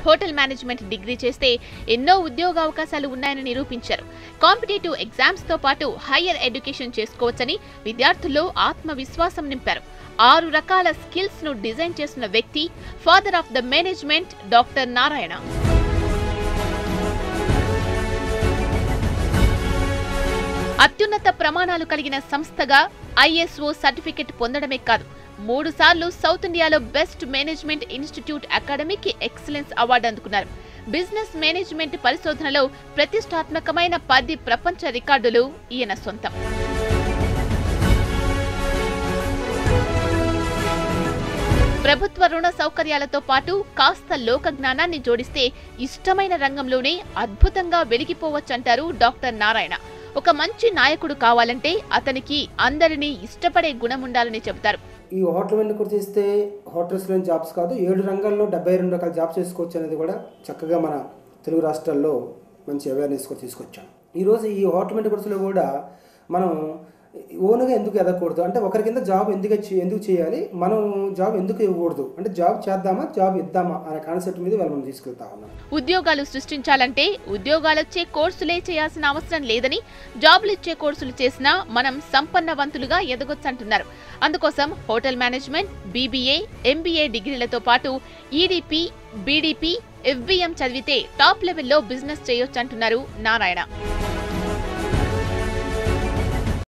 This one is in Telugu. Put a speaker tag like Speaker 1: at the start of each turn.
Speaker 1: హోటల్ మేనేజ్మెంట్ డిగ్రీ చేస్తే ఎన్నో ఉద్యోగావకాశాలు ఉన్నాయని నిరూపించారు. కాంపిటేటివ్ ఎగ్జామ్స్ తో పాటు హైయర్ ఎడ్యుకేషన్ చేసుకోవచ్చని విద్యార్థుల్లో ఆత్మవిశ్వాసం నింపారు. 6 రకాల స్కిల్స్ ను డిజైన్ చేసిన వ్యక్తి father of the management doctor Narayana. అత్యున్నత ప్రమాణాలు కలిగిన సంస్థగా ISO సర్టిఫికెట్ పొందడమే కాదు, 3 సార్లు సౌత్ ఇండియాలో బెస్ట్ మేనేజ్మెంట్ ఇన్స్టిట్యూట్ అకాడమీకి ఎక్సలెన్స్ అవార్డు అందుకున్నారు. బిజినెస్ మేనేజ్మెంట్ పరిశోధనలో ప్రతిష్టాత్మకమైన 10 ప్రపంచ రికార్డులు ఈయన సొంతం. ప్రభుత్వ రుణ సౌకర్యాలతో పాటు కాస్త లోక జ్ఞానాన్ని జోడిస్తే ఇష్టమైన రంగంలోనే అద్భుతంగా వెలిగిపోవచ్చంటారు డాక్టర్ నారాయణ. ఒక మంచి నాయకుడు కావాలంటే అతనికి అందరినీ ఇష్టపడే గుణం ఉండాలని చెబుతారు.
Speaker 2: ఈ హోటల్ వెంట కూడా చేస్తే హోటల్స్లో జాబ్స్ కాదు, 7 రంగాల్లో 72 రకాల జాబ్స్ చేసుకోవచ్చు అనేది కూడా చక్కగా మన తెలుగు రాష్ట్రాల్లో మంచి అవేర్నెస్ కూడా తీసుకొచ్చాం. ఈరోజు ఈ హోటల్ వెంట కోర్సులో కూడా మనం ఓన్గా ఎందుకు ఎదగకూడదు అంటే ఒకరి కింద జాబ్ ఎందుకు చేయాలి, మనం జాబ్ ఎందుకు ఇవ్వకూడదు అంటే జాబ్ చేద్దామా జాబ్ ఇద్దామా అనే కాన్సెప్ట్ మీద మనం తీసుకెళ్తా ఉన్నాం.
Speaker 1: ఉద్యోగాలు సృష్టించాలంటే ఉద్యోగాలొచ్చే కోర్సులే చేయాల్సిన అవసరం లేదని, జాబులు ఇచ్చే కోర్సులు చేసినా మనం సంపన్నవంతులుగా ఎదగొచ్చంటున్నారు. అందుకోసం హోటల్ మేనేజ్మెంట్, BBA, MBA డిగ్రీలతో పాటు EDP, BDP, FBM చదివితే టాప్ లెవెల్లో బిజినెస్ చేయొచ్చంటున్నారు నారాయణ.